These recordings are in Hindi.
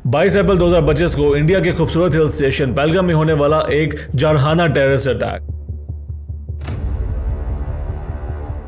22 अप्रैल 2025 को इंडिया के खूबसूरत हिल स्टेशन पहलगाम में होने वाला एक जारहाना टेररिस्ट अटैक,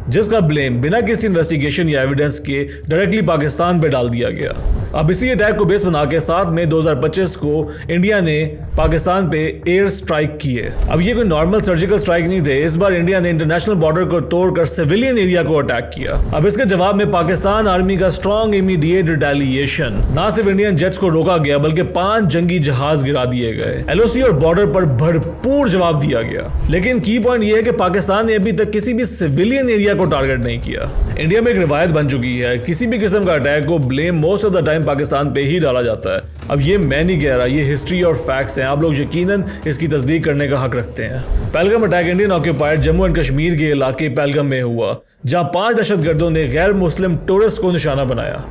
जिसका ब्लेम बिना किसी इन्वेस्टिगेशन या एविडेंस के डायरेक्टली पाकिस्तान पे डाल दिया गया। अब इसी अटैक को बेस बना के 7 मई 2025 को इंडिया ने पाकिस्तान पे एयर स्ट्राइक की है। अब ये कोई नॉर्मल सर्जिकल स्ट्राइक नहीं थे, इस बार इंडिया ने इंटरनेशनल बॉर्डर को तोड़कर सिविलियन एरिया को अटैक किया। अब इसके जवाब में पाकिस्तान आर्मी का स्ट्रॉन्ग इमीडिएट रिटेलिएशन, ना सिर्फ इंडियन जेट्स को रोका गया बल्कि 5 जंगी जहाज गिरा दिए गए। एलओसी और बॉर्डर पर भरपूर जवाब दिया गया। लेकिन की पॉइंट ये है कि पाकिस्तान ने अभी तक किसी भी सिविलियन एरिया को टारगेट नहीं किया। इंडिया में एक रिवायत बन चुकी है, किसी भी किस्म का अटैक को blame most of the time Pakistan पे ही डाला जाता है। अब ये मैं नहीं कह रहा, ये हिस्ट्री और फैक्ट्स हैं, आप लोग यकीनन इसकी तस्दीक करने का हक रखते हैं। Pahalgam attack Indian occupied Jammu and Kashmir के इलाके पहलगाम में हुआ, जहां 5 दहशतगर्दों ने गैर मुस्लिम टूरिस्ट को निशाना बनाया।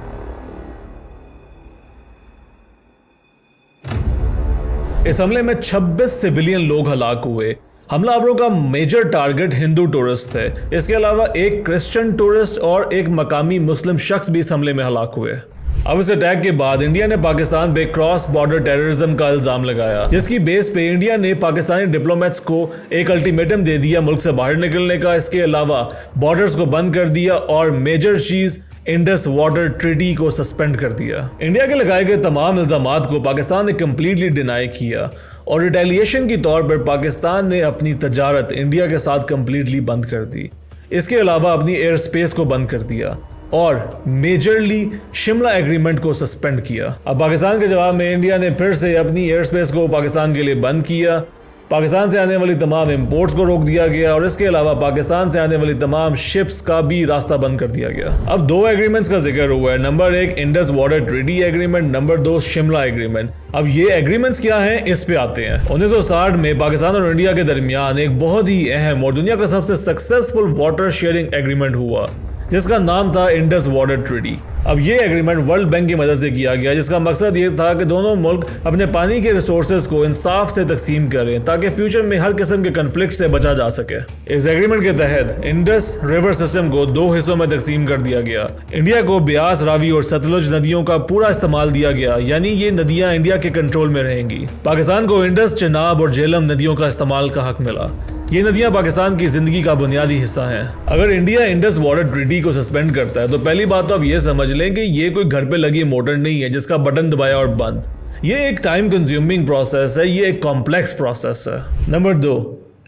इस हमले में 26 सिविलियन लोग हलाक हुए। हमलावरों का मेजर टारगेट हिंदू टूरिस्ट थे। इसके अलावा एक क्रिश्चियन टूरिस्ट और एक मकामी मुस्लिम शख्स भी इस हमले में हलाक हुए। अब इस अटैक के बाद इंडिया ने पाकिस्तान पे क्रॉस बॉर्डर टेररिज्म का इल्जाम लगाया, जिसकी बेस पे इंडिया ने पाकिस्तानी डिप्लोमेट्स को एक अल्टीमेटम दे दिया मुल्क से बाहर निकलने का। इसके अलावा बॉर्डर्स को बंद कर दिया और मेजर चीज इंडस वाटर ट्रीटी को सस्पेंड कर दिया। इंडिया के लगाए गए तमाम इल्जामात को पाकिस्तान ने कंप्लीटली डिनाई किया और रिटेलिएशन के तौर पर पाकिस्तान ने अपनी तजारत इंडिया के साथ कंप्लीटली बंद कर दी। इसके अलावा अपनी एयर स्पेस को बंद कर दिया और मेजरली शिमला एग्रीमेंट को सस्पेंड किया। अब पाकिस्तान के जवाब में इंडिया ने फिर से अपनी एयर स्पेस को पाकिस्तान के लिए बंद किया। पाकिस्तान से आने वाली तमाम इंपोर्ट्स को रोक दिया गया और इसके अलावा पाकिस्तान से आने वाली तमाम शिप्स का भी रास्ता बंद कर दिया गया। अब 2 एग्रीमेंट्स का जिक्र हुआ है, number 1 Indus water treaty agreement, number 2 Shimla agreement. अब ये एग्रीमेंट्स क्या हैं, इस पे आते हैं। 1960 में पाकिस्तान और इंडिया के दरमियान एक बहुत ही अहम और दुनिया का सबसे सक्सेसफुल वाटर शेयरिंग एग्रीमेंट हुआ, जिसका नाम था इंडस वाटर ट्रीटी। अब ये एग्रीमेंट वर्ल्ड बैंक की मदद से किया गया, जिसका मकसद ये था कि दोनों मुल्क अपने पानी के रिसोर्सेज को इंसाफ से तकसीम करें ताकि फ्यूचर में हर किस्म के कन्फ्लिक्ट से बचा जा सके। इस एग्रीमेंट के तहत इंडस रिवर सिस्टम को 2 हिस्सों में तकसीम कर दिया गया। इंडिया को ब्यास, रावी और सतलुज नदियों का पूरा इस्तेमाल दिया गया, यानी ये नदियां इंडिया के कंट्रोल में रहेंगी। पाकिस्तान को इंडस, चेनाब और झेलम नदियों का इस्तेमाल का हक मिला। ये नदियां पाकिस्तान की जिंदगी का बुनियादी हिस्सा हैं। अगर इंडिया इंडस वाटर ट्रीटी को सस्पेंड करता है तो पहली बात तो आप ये समझ लें कि ये कोई घर पे लगी मोटर नहीं है जिसका बटन दबाया और बंद। ये एक टाइम कंज्यूमिंग प्रोसेस है, ये एक कॉम्प्लेक्स प्रोसेस है। नंबर 2,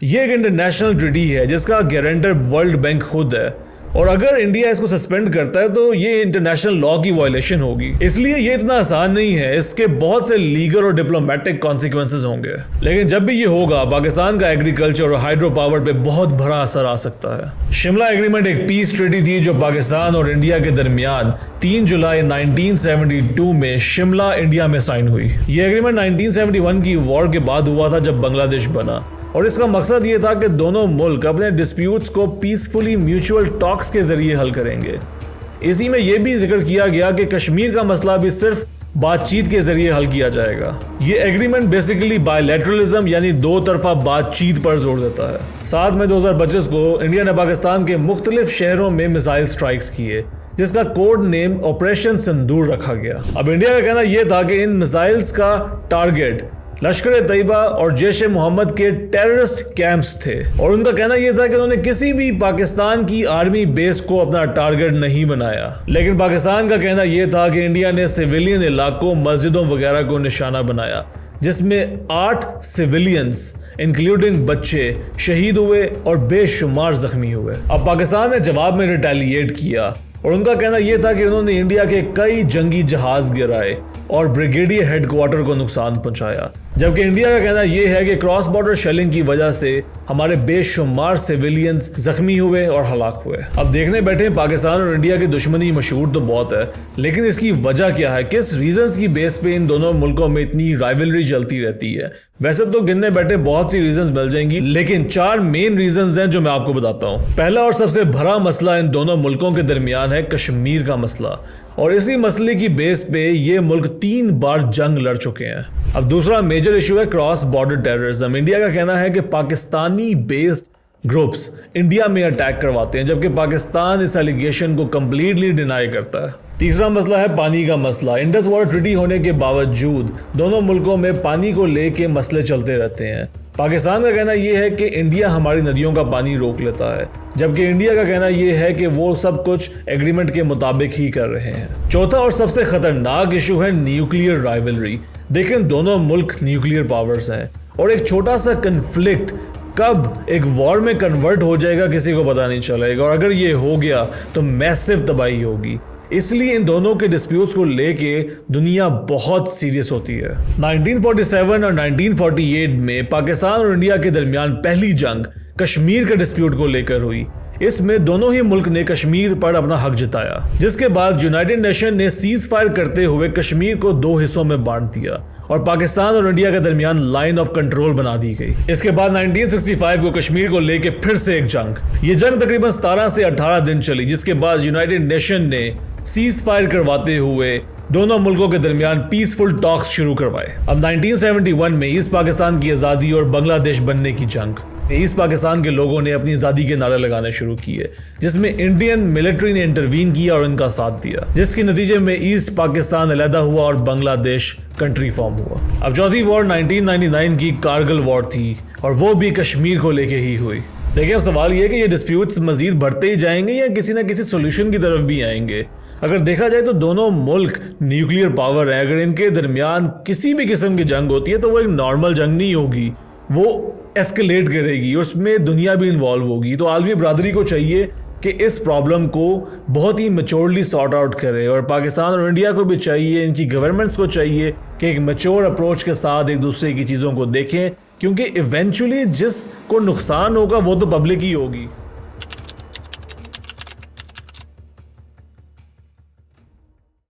ये एक इंटरनेशनल ट्रीटी है जिसका गारंटर वर्ल्ड बैंक खुद है, और अगर इंडिया इसको सस्पेंड करता है तो ये इंटरनेशनल लॉ की वायलेशन होगी। इसलिए ये इतना आसान नहीं है, इसके बहुत से लीगल और डिप्लोमेटिक कॉन्सिक्वेंसेस होंगे। लेकिन जब भी ये होगा, पाकिस्तान का एग्रीकल्चर और हाइड्रो पावर पे बहुत बड़ा असर आ सकता है। शिमला एग्रीमेंट एक पीस ट्रीटी थी जो पाकिस्तान और इंडिया के दरमियान 3 जुलाई 1972 में शिमला, इंडिया में साइन हुई। ये एग्रीमेंट 1971 की वॉर के बाद हुआ था जब बांग्लादेश बना, और इसका मकसद ये था कि दोनों मुल्क अपने डिस्प्यूट्स को पीसफुली म्यूचुअल टॉक्स के जरिए हल करेंगे। इसी में यह भी जिक्र किया गया कि कश्मीर का मसला भी सिर्फ बातचीत के जरिए हल किया जाएगा। ये एग्रीमेंट बेसिकली बायलैटरलिज्म यानी 2 तरफा बातचीत पर जोर देता है। 7 मई 2025 को इंडिया ने पाकिस्तान के मुख्तलिफ शहरों में मिसाइल स्ट्राइक्स किए, जिसका कोड नेम ऑपरेशन सिंदूर रखा गया। अब इंडिया का कहना यह था कि इन मिसाइल्स का टारगेट लश्कर तैयबा और जैश मोहम्मद के टेररिस्ट कैंप्स थे, और उनका कहना यह था कि उन्होंने किसी भी पाकिस्तान की आर्मी बेस को अपना टारगेट नहीं बनाया। लेकिन पाकिस्तान का कहना यह था कि इंडिया ने सिविलियन इलाकों, मस्जिदों वगैरह को निशाना बनाया, जिसमें 8 सिविलियंस इंक्लूडिंग बच्चे शहीद हुए और बेशुमार जख्मी हुए। अब पाकिस्तान ने जवाब में रिटेलिएट किया, और उनका कहना यह था कि उन्होंने इंडिया के कई जंगी जहाज गिराए और ब्रिगेडियर हेडक्वार्टर को नुकसान पहुंचाया। जबकि इंडिया का कहना यह है कि क्रॉस बॉर्डर शेलिंग की वजह से हमारे बेशुमार सिविलियंस जख्मी हुए और हलाक हुए। अब देखने बैठे पाकिस्तान और इंडिया की दुश्मनी मशहूर तो बहुत है, लेकिन इसकी वजह क्या है, किस रीजंस की बेस पे इन दोनों मुल्कों में इतनी राइवलरी चलती रहती है। वैसे तो गिनने बैठे बहुत सी रीजंस मिल जाएंगी, लेकिन 4 मेन रीजंस हैं जो मैं आपको बताता हूँ। पहला और सबसे बड़ा मसला इन दोनों मुल्कों के दरमियान है कश्मीर का मसला, और इसी मसले की बेस पे ये मुल्क 3 बार जंग लड़ चुके हैं। अब दूसरा मेजर इशू है क्रॉस बॉर्डर टेररिज्म। इंडिया का कहना है कि पाकिस्तानी बेस्ड ग्रुप्स इंडिया में अटैक करवाते हैं, जबकि पाकिस्तान इस एलिगेशन को कंप्लीटली डिनाई करता है। तीसरा मसला है पानी का मसला। इंडस वाटर ट्रीटी होने के बावजूद दोनों मुल्कों में पानी को लेके मसले चलते रहते हैं। पाकिस्तान का कहना यह है कि इंडिया हमारी नदियों का पानी रोक लेता है, जबकि इंडिया का कहना यह है कि वो सब कुछ एग्रीमेंट के मुताबिक ही कर रहे हैं। चौथा और सबसे खतरनाक इशू है न्यूक्लियर राइवलरी। देखें, दोनों मुल्क न्यूक्लियर पावर्स हैं और एक छोटा सा कन्फ्लिक्ट कब एक वॉर में कन्वर्ट हो जाएगा किसी को पता नहीं चलेगा, और अगर ये हो गया तो मैसिव तबाही होगी। इसलिए इन दोनों के डिस्प्यूट्स को लेके दुनिया बहुत सीरियस होती है। 1947 और 1948 में पाकिस्तान और इंडिया के दरमियान पहली जंग कश्मीर के डिस्प्यूट को लेकर हुई। इसमें दोनों ही मुल्क ने कश्मीर पर अपना हक जताया, जिसके बाद यूनाइटेड नेशन ने सीज फायर करते हुए कश्मीर को 2 हिस्सों में बांट दिया और पाकिस्तान और इंडिया के दरमियान लाइन ऑफ कंट्रोल बना दी गई। इसके बाद 1965 को कश्मीर को लेके फिर से एक जंग। ये जंग तकरीबन 17 से 18 दिन चली, जिसके बाद यूनाइटेड नेशन ने सीज फायर करवाते हुए दोनों मुल्कों के दरमियान पीसफुल टॉक्स शुरू करवाए। अब 1971 में ईस्ट पाकिस्तान की आज़ादी और बांग्लादेश बनने की जंग। ईस्ट पाकिस्तान के लोगों ने अपनी आज़ादी के नारे लगाने शुरू किए, जिसमें इंडियन मिलिट्री ने इंटरवीन किया और इनका साथ दिया, जिसके नतीजे में ईस्ट पाकिस्तान अलहदा हुआ और बांग्लादेश कंट्री फॉर्म हुआ। अब चौथी वॉर 1999 की कारगिल वॉर थी और वो भी कश्मीर को लेके ही हुई। देखिए, अब सवाल ये है कि ये डिस्प्यूट्स मजीद बढ़ते ही जाएंगे या किसी ना किसी सोल्यूशन की तरफ भी आएंगे। अगर देखा जाए तो दोनों मुल्क न्यूक्लियर पावर है। अगर इनके दरमियान किसी भी किस्म की जंग होती है तो वो एक नॉर्मल जंग नहीं होगी, वो एस्केलेट करेगी, उसमें दुनिया भी इन्वॉल्व होगी। तो आलमी बरादरी को चाहिए कि इस प्रॉब्लम को बहुत ही मैच्योरली सॉर्ट आउट करे, और पाकिस्तान और इंडिया को भी चाहिए, इनकी गवर्नमेंट्स को चाहिए कि एक मैच्योर अप्रोच के साथ एक दूसरे की चीज़ों को देखें, क्योंकि इवेंचुअली जिसको नुकसान होगा वो तो पब्लिक ही होगी।